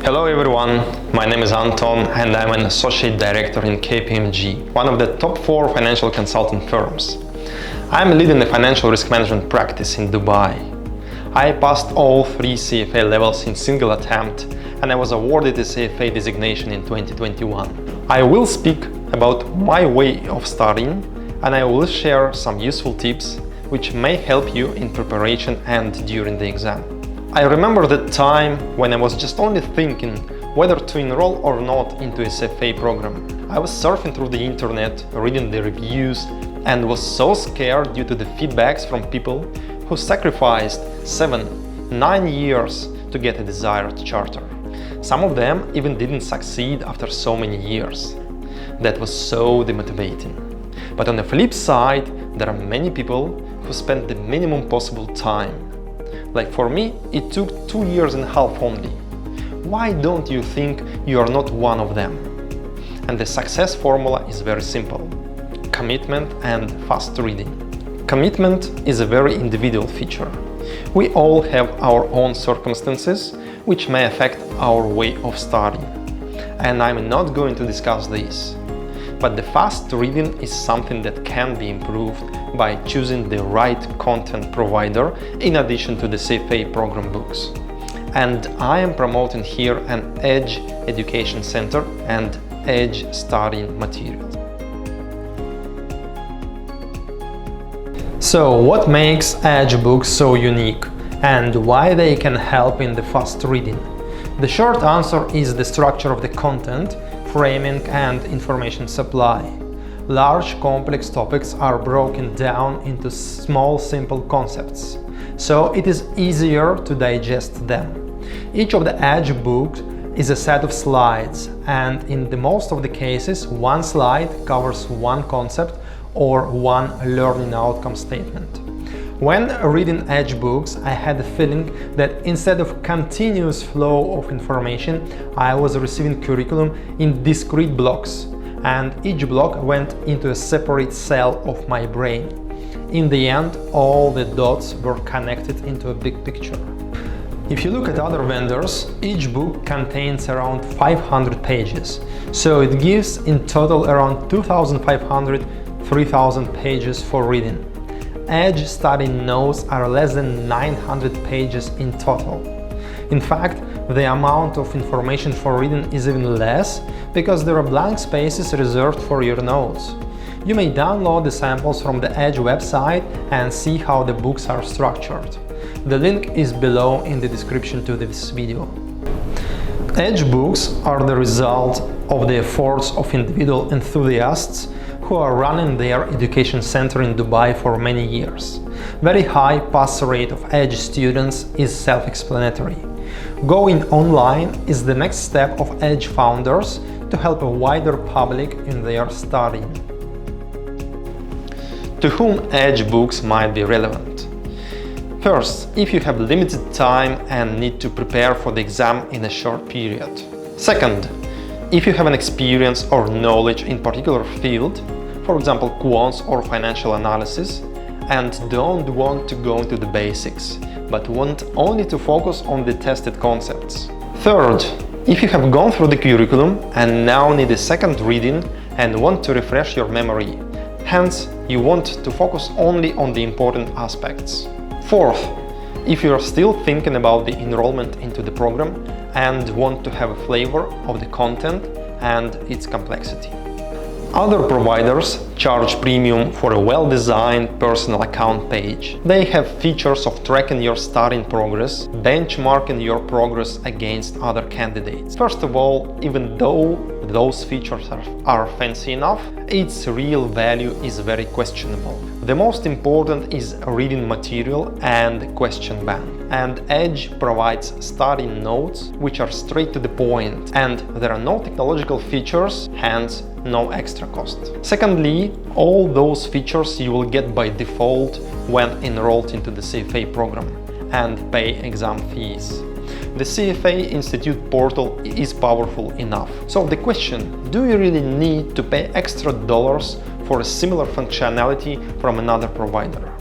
Hello everyone, my name is Anton and I'm an Associate Director in KPMG, one of the top 4 financial consulting firms. I'm leading the financial risk management practice in Dubai. I passed all 3 CFA levels in single attempt and I was awarded the CFA designation in 2021. I will speak about my way of studying and I will share some useful tips which may help you in preparation and during the exam. I remember the time when I was just only thinking whether to enroll or not into a CFA program. I was surfing through the internet, reading the reviews, and was so scared due to the feedbacks from people who sacrificed 7-9 years to get a desired charter. Some of them even didn't succeed after so many years. That was so demotivating. But on the flip side, there are many people who spent the minimum possible time. Like for me, it took 2.5 years only. Why don't you think you are not one of them? And the success formula is very simple. Commitment and fast reading. Commitment is a very individual feature. We all have our own circumstances which may affect our way of studying. And I'm not going to discuss this. But the fast reading is something that can be improved by choosing the right content provider in addition to the CFA program books. And I am promoting here an Edge Education Center and Edge studying materials. So what makes Edge books so unique and why they can help in the fast reading? The short answer is the structure of the content, framing and information supply. Large complex topics are broken down into small simple concepts, so it is easier to digest them. Each of the Edge books is a set of slides, and in the most of the cases one slide covers one concept or one learning outcome statement. When reading Edge books, I had the feeling that instead of continuous flow of information, I was receiving curriculum in discrete blocks, and each block went into a separate cell of my brain. In the end, all the dots were connected into a big picture. If you look at other vendors, each book contains around 500 pages, so it gives in total around 2,500–3,000 pages for reading. Edge study notes are less than 900 pages in total. In fact, the amount of information for reading is even less because there are blank spaces reserved for your notes. You may download the samples from the Edge website and see how the books are structured. The link is below in the description to this video. Edge books are the result of the efforts of individual enthusiasts who are running their education center in Dubai for many years. Very high pass rate of Edge students is self-explanatory. Going online is the next step of Edge founders to help a wider public in their studying. To whom Edge books might be relevant? First, if you have limited time and need to prepare for the exam in a short period. Second, if you have an experience or knowledge in particular field, for example quants or financial analysis, and don't want to go into the basics, but want only to focus on the tested concepts. Third, if you have gone through the curriculum and now need a second reading and want to refresh your memory, hence you want to focus only on the important aspects. Fourth, if you are still thinking about the enrollment into the program and want to have a flavor of the content and its complexity. Other providers charge premium for a well-designed personal account page. They have features of tracking your studying progress, benchmarking your progress against other candidates. First of all, even though those features are fancy enough, its real value is very questionable. The most important is reading material and question bank. And Edge provides study notes which are straight to the point, and there are no technological features, hence no extra cost. Secondly, all those features you will get by default when enrolled into the CFA program and pay exam fees. The CFA Institute portal is powerful enough. So the question, do you really need to pay extra dollars for a similar functionality from another provider?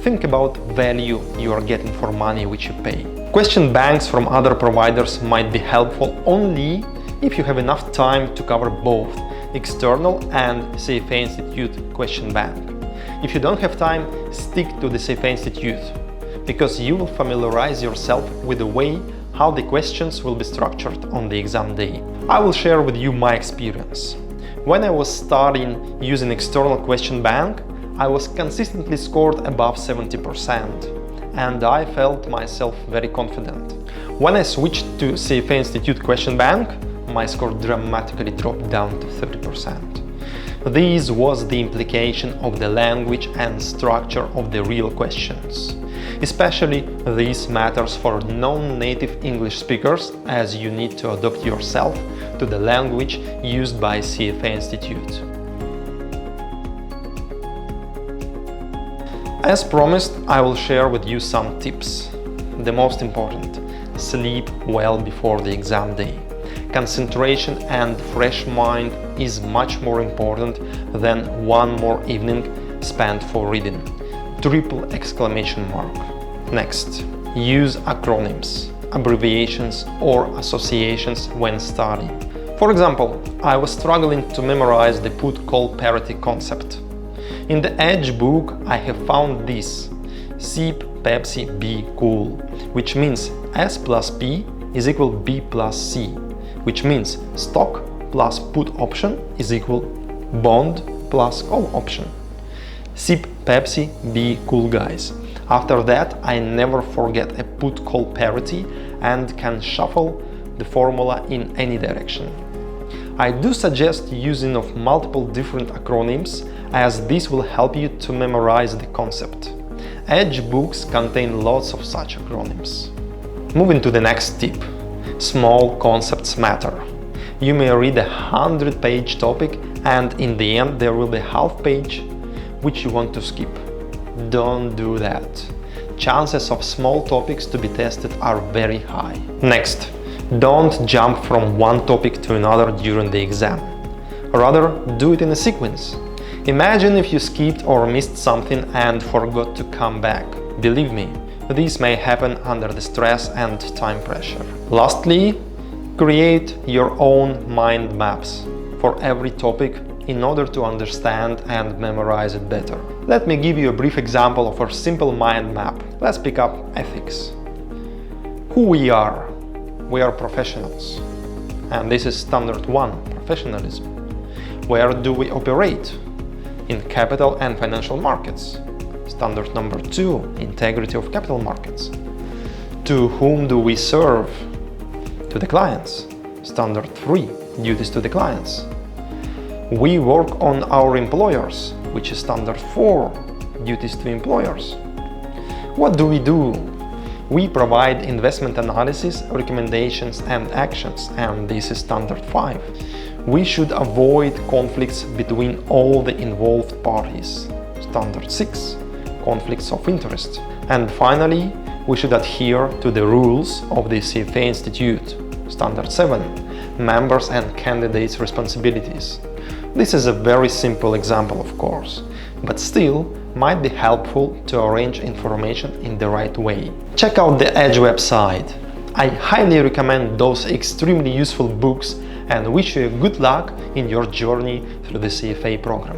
Think about value you are getting for money which you pay. Question banks from other providers might be helpful only if you have enough time to cover both external and CFA Institute question bank. If you don't have time, stick to the CFA Institute, because you will familiarize yourself with the way how the questions will be structured on the exam day. I will share with you my experience. When I was starting using external question bank, I was consistently scored above 70%, and I felt myself very confident. When I switched to CFA Institute question bank, my score dramatically dropped down to 30%. This was the implication of the language and structure of the real questions. Especially this matters for non-native English speakers, as you need to adapt yourself to the language used by CFA Institute. As promised, I will share with you some tips. The most important: sleep well before the exam day. Concentration and fresh mind is much more important than one more evening spent for reading. Triple exclamation mark. Next, use acronyms, abbreviations or associations when studying. For example, I was struggling to memorize the put-call parity concept. In the Edge book, I have found this: SIP, Pepsi, B, cool, which means S plus P is equal B plus C, which means stock plus put option is equal bond plus call option. SIP, Pepsi, B, cool, guys. After that, I never forget a put-call parity and can shuffle the formula in any direction. I do suggest using of multiple different acronyms, as this will help you to memorize the concept. Edge books contain lots of such acronyms. Moving to the next tip. Small concepts matter. You may read a 100-page topic and in the end there will be half page which you want to skip. Don't do that. Chances of small topics to be tested are very high. Next, don't jump from one topic to another during the exam. Rather, do it in a sequence. Imagine if you skipped or missed something and forgot to come back. Believe me, this may happen under the stress and time pressure. Lastly, create your own mind maps for every topic in order to understand and memorize it better. Let me give you a brief example of a simple mind map. Let's pick up ethics. Who we are? We are professionals. And this is standard 1, professionalism. Where do we operate? In capital and financial markets. Standard number 2, integrity of capital markets. To whom do we serve? To the clients. Standard 3, duties to the clients. We work on our employers, which is standard 4, duties to employers. What do? We provide investment analysis, recommendations and actions, and this is standard 5. We should avoid conflicts between all the involved parties. Standard 6, conflicts of interest. And finally, we should adhere to the rules of the CFA Institute. Standard 7, members and candidates' responsibilities. This is a very simple example, of course, but still might be helpful to arrange information in the right way. Check out the Edge website. I highly recommend those extremely useful books and wish you good luck in your journey through the CFA program.